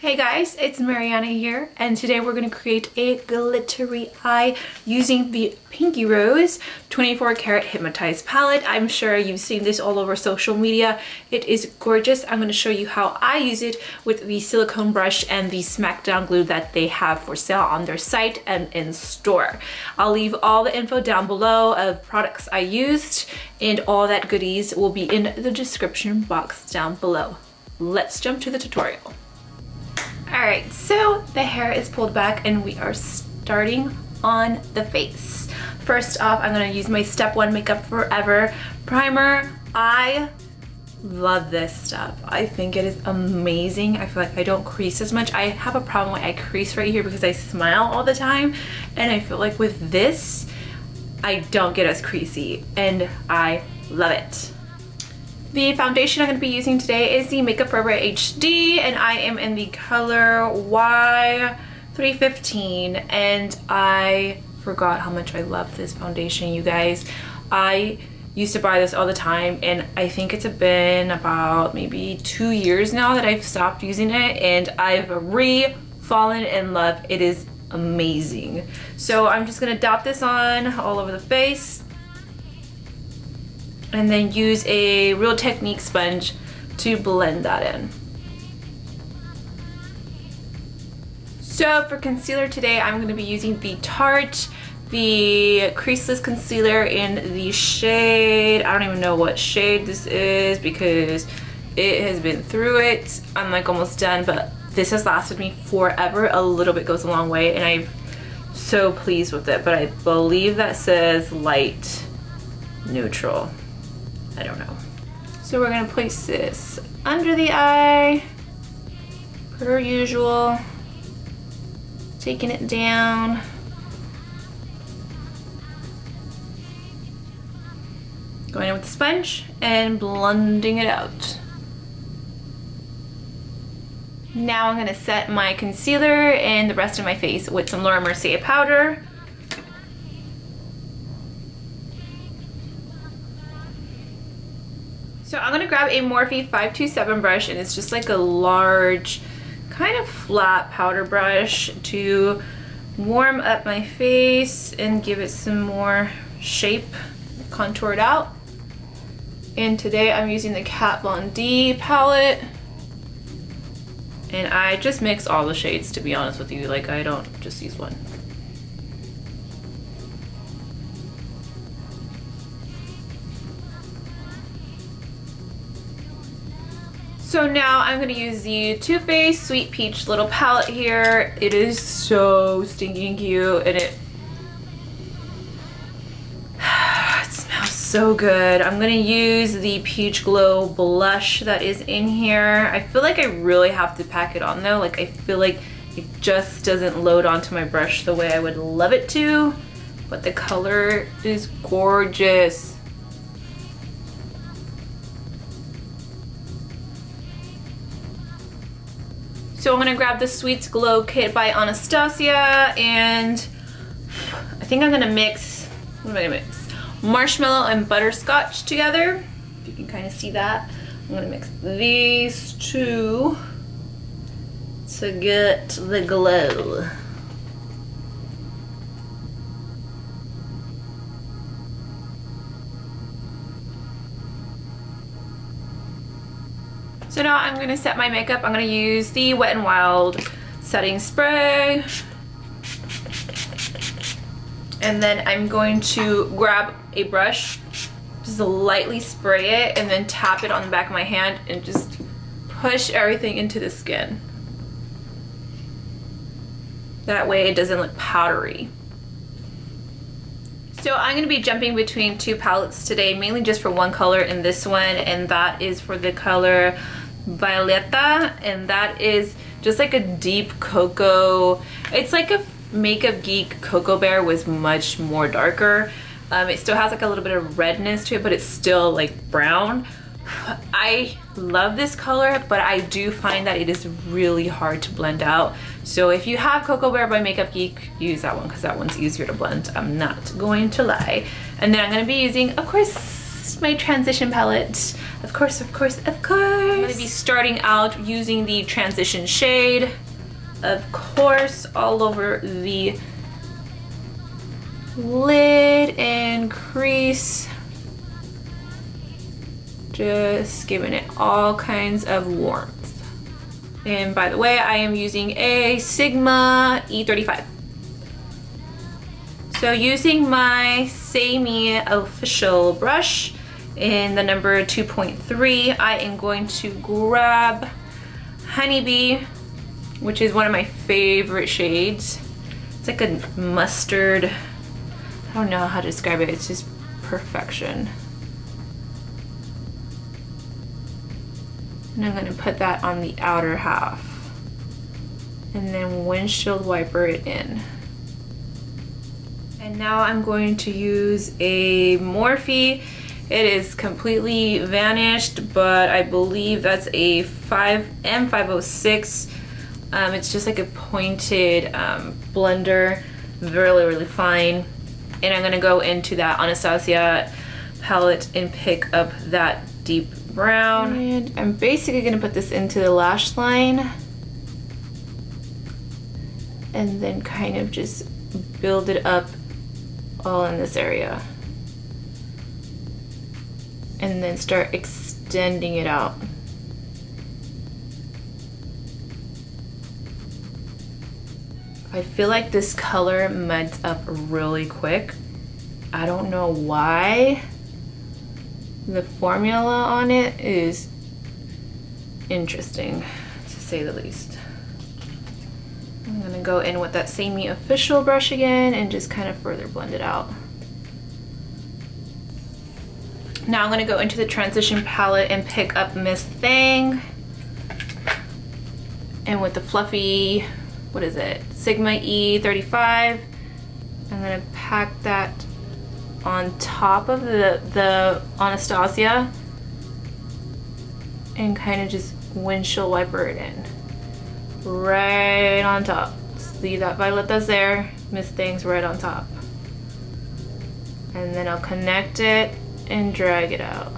Hey guys, it's Marianne here, and today we're going to create a glittery eye using the Pinky Rose 24 karat Hypnotized palette. I'm sure you've seen this all over social media. It is gorgeous. I'm going to show you how I use it with the silicone brush and the smackdown glue that they have for sale on their site and in store. I'll leave all the info down below of products I used, and all that goodies will be in the description box down below. Let's jump to the tutorial. Alright, so the hair is pulled back and we are starting on the face. First off, I'm going to use my Step 1 Makeup Forever primer. I love this stuff. I think it is amazing. I feel like I don't crease as much. I have a problem when I crease right here because I smile all the time, and I feel like with this, I don't get as creasy, and I love it. The foundation I'm going to be using today is the Makeup Forever HD, and I am in the color Y315, and I forgot how much I love this foundation, you guys. I used to buy this all the time, and I think it's been about maybe 2 years now that I've stopped using it, and I've fallen in love. It is amazing. So I'm just going to dot this on all over the face, and then use a Real Technique sponge to blend that in. So for concealer today, I'm going to be using the Tarte, the Creaseless Concealer in the shade, I don't even know what shade this is because it has been through it. I'm like almost done, but this has lasted me forever. A little bit goes a long way, and I'm so pleased with it, but I believe that says light neutral. I don't know. So we're gonna place this under the eye, per usual, taking it down. Going in with the sponge and blending it out. Now I'm gonna set my concealer and the rest of my face with some Laura Mercier powder. So I'm gonna grab a Morphe 527 brush, and it's just like a large, kind of flat powder brush to warm up my face and give it some more shape, contour it out. And today I'm using the Kat Von D palette, and I just mix all the shades, to be honest with you. Like, I don't just use one. So now I'm going to use the Toofaced Sweet Peach little palette here. It is so stinking cute, and it smells so good. I'm going to use the Peach Glow blush that is in here. I feel like I really have to pack it on though. Like, I feel like it just doesn't load onto my brush the way I would love it to, but the color is gorgeous. So I'm gonna grab the Sweets Glow Kit by Anastasia, and I think I'm gonna mix, what am I gonna mix? Marshmallow and butterscotch together. If you can kind of see that. I'm gonna mix these two to get the glow. So now I'm going to set my makeup. I'm going to use the Wet n Wild setting spray. And then I'm going to grab a brush, just lightly spray it, and then tap it on the back of my hand and just push everything into the skin. That way it doesn't look powdery. So I'm going to be jumping between two palettes today, mainly just for one color in this one, and that is for the color Violeta, and that is just like a deep cocoa. It's like a Makeup Geek Cocoa Bear was much more darker. It still has like a little bit of redness to it, but it's still like brown. I love this color, but I do find that it is really hard to blend out. So if you have Cocoa Bear by Makeup Geek, use that one because that one's easier to blend. I'm not going to lie. And then I'm going to be using, of course, Next, my transition palette. Of course, of course, of course. I'm gonna be starting out using the transition shade. Of course, all over the lid and crease. Just giving it all kinds of warmth. And by the way, I am using a Sigma E35. So using my Say Me official brush in the number 2.3, I am going to grab Honeybee, which is one of my favorite shades. It's like a mustard, I don't know how to describe it, it's just perfection. And I'm gonna put that on the outer half and then windshield wiper it in. And now I'm going to use a Morphe. It is completely vanished, but I believe that's a M506. It's just like a pointed blender, really fine. And I'm gonna go into that Anastasia palette and pick up that deep brown. And I'm basically gonna put this into the lash line and then kind of just build it up all in this area. And then start extending it out. I feel like this color muds up really quick. I don't know why. The formula on it is interesting, to say the least. I'm gonna go in with that Say Me official brush again and just kind of further blend it out. Now I'm gonna go into the transition palette and pick up Miss Thing. And with the fluffy, what is it? Sigma E35. I'm gonna pack that on top of the Anastasia and kind of just windshield wiper it in. Right on top. See that violet that's there? Miss Thing's right on top. And then I'll connect it and drag it out.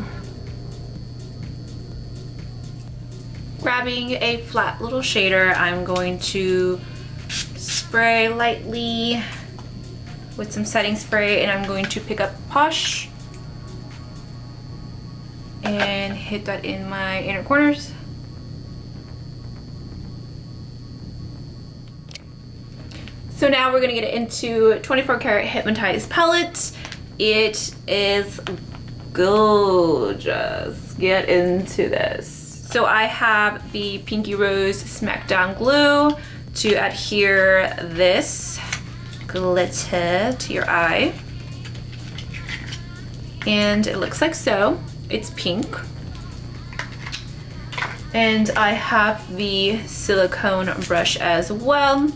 Grabbing a flat little shader, I'm going to spray lightly with some setting spray, and I'm going to pick up Posh and hit that in my inner corners. So now we're gonna get into 24 karat Hypnotized palette. It is gorgeous. Get into this. So I have the Pinky Rose Smackdown glue to adhere this glitter to your eye. And it looks like so. It's pink. And I have the silicone brush as well.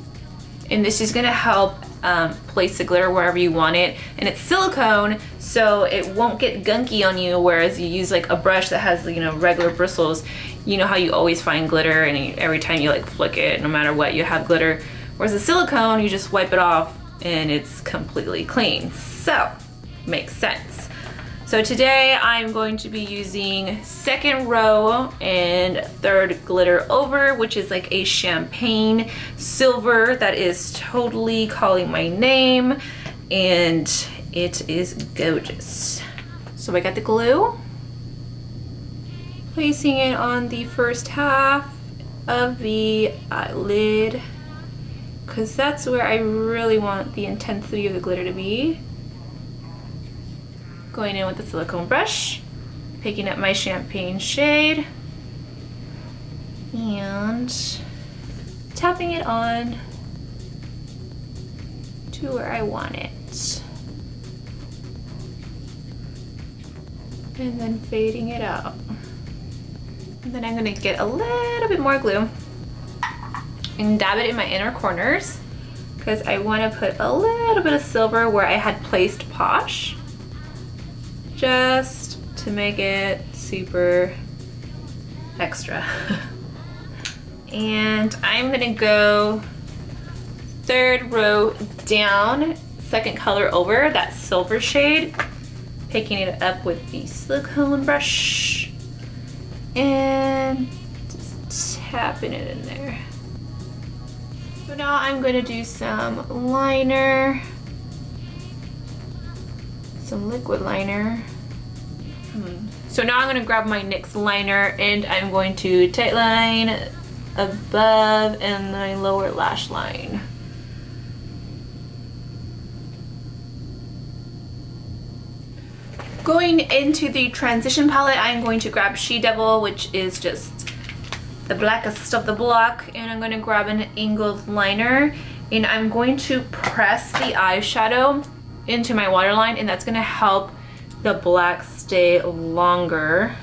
And this is gonna help place the glitter wherever you want it. And it's silicone, so it won't get gunky on you, whereas you use like a brush that has, you know, regular bristles. You know how you always find glitter and every time you like flick it, no matter what, you have glitter. Whereas the silicone, you just wipe it off and it's completely clean. So, makes sense. So today I'm going to be using second row and third glitter over, which is like a champagne silver that is totally calling my name, and it is gorgeous. So I got the glue, placing it on the first half of the eyelid, because that's where I really want the intensity of the glitter to be. Going in with the silicone brush, picking up my champagne shade, and tapping it on to where I want it. And then fading it out. And then I'm gonna get a little bit more glue and dab it in my inner corners, because I wanna put a little bit of silver where I had placed Posh, just to make it super extra. And I'm gonna go third row down, second color over, that silver shade, picking it up with the silicone brush and just tapping it in there. So now I'm going to do some liner, some liquid liner. So now I'm going to grab my NYX liner and I'm going to tight line above and my lower lash line. Going into the transition palette, I'm going to grab She Devil, which is just the blackest of the block, and I'm going to grab an angled liner and I'm going to press the eyeshadow into my waterline, and that's going to help the black stay longer.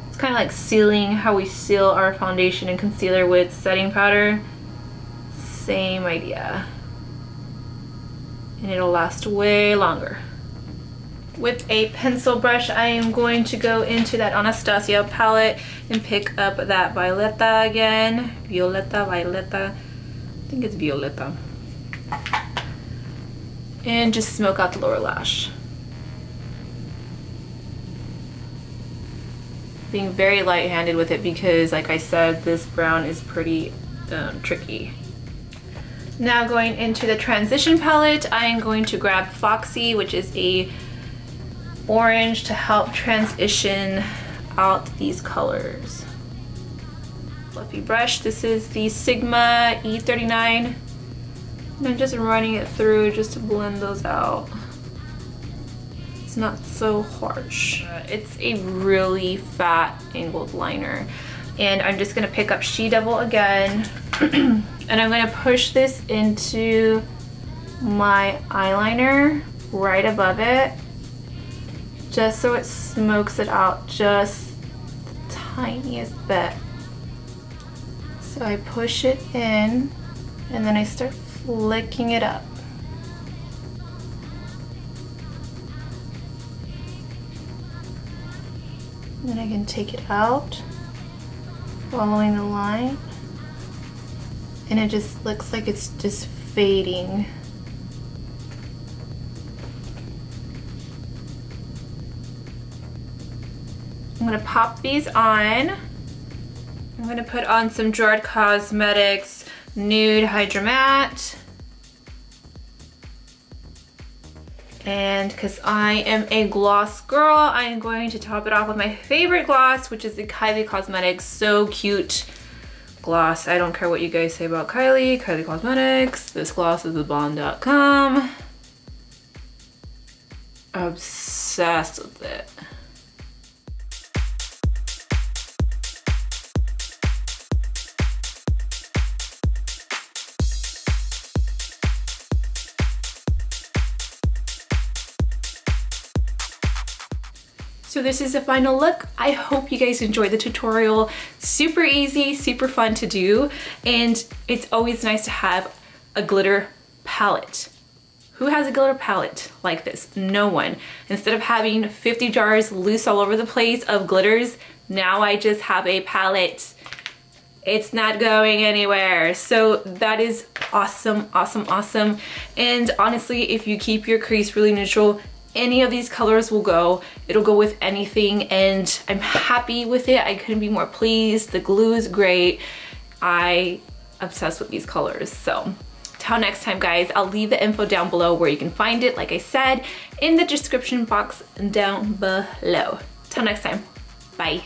It's kind of like sealing how we seal our foundation and concealer with setting powder. Same idea. And it'll last way longer. With a pencil brush, I am going to go into that Anastasia palette and pick up that Violeta again. Violeta. I think it's Violeta. And just smoke out the lower lash. Being very light-handed with it because, like I said, this brown is pretty tricky. Now going into the transition palette, I am going to grab Foxy, which is a orange, to help transition out these colors. Fluffy brush. This is the Sigma E39. And I'm just running it through just to blend those out. It's not so harsh. It's a really fat angled liner. And I'm just gonna pick up She Devil again. And I'm gonna push this into my eyeliner right above it, just so it smokes it out just the tiniest bit. So I push it in and then I start flicking it up. And then I can take it out, following the line, and it just looks like it's just fading. I'm gonna pop these on. I'm gonna put on some Gerard Cosmetics Nude Hydra Matte. And because I am a gloss girl, I am going to top it off with my favorite gloss, which is the Kylie Cosmetics So Cute gloss. I don't care what you guys say about Kylie Cosmetics. This gloss is thebond.com. Obsessed with it. So this is the final look. I hope you guys enjoyed the tutorial. Super easy, super fun to do, and it's always nice to have a glitter palette. Who has a glitter palette like this? No one. Instead of having 50 jars loose all over the place of glitters, now I just have a palette. It's not going anywhere. So that is awesome, awesome, awesome. And honestly, if you keep your crease really neutral, any of these colors will go. It'll go with anything, and I'm happy with it. I couldn't be more pleased. The glue is great. I obsessed with these colors. So till next time, guys, I'll leave the info down below where you can find it, like I said, in the description box down below. Till next time, bye.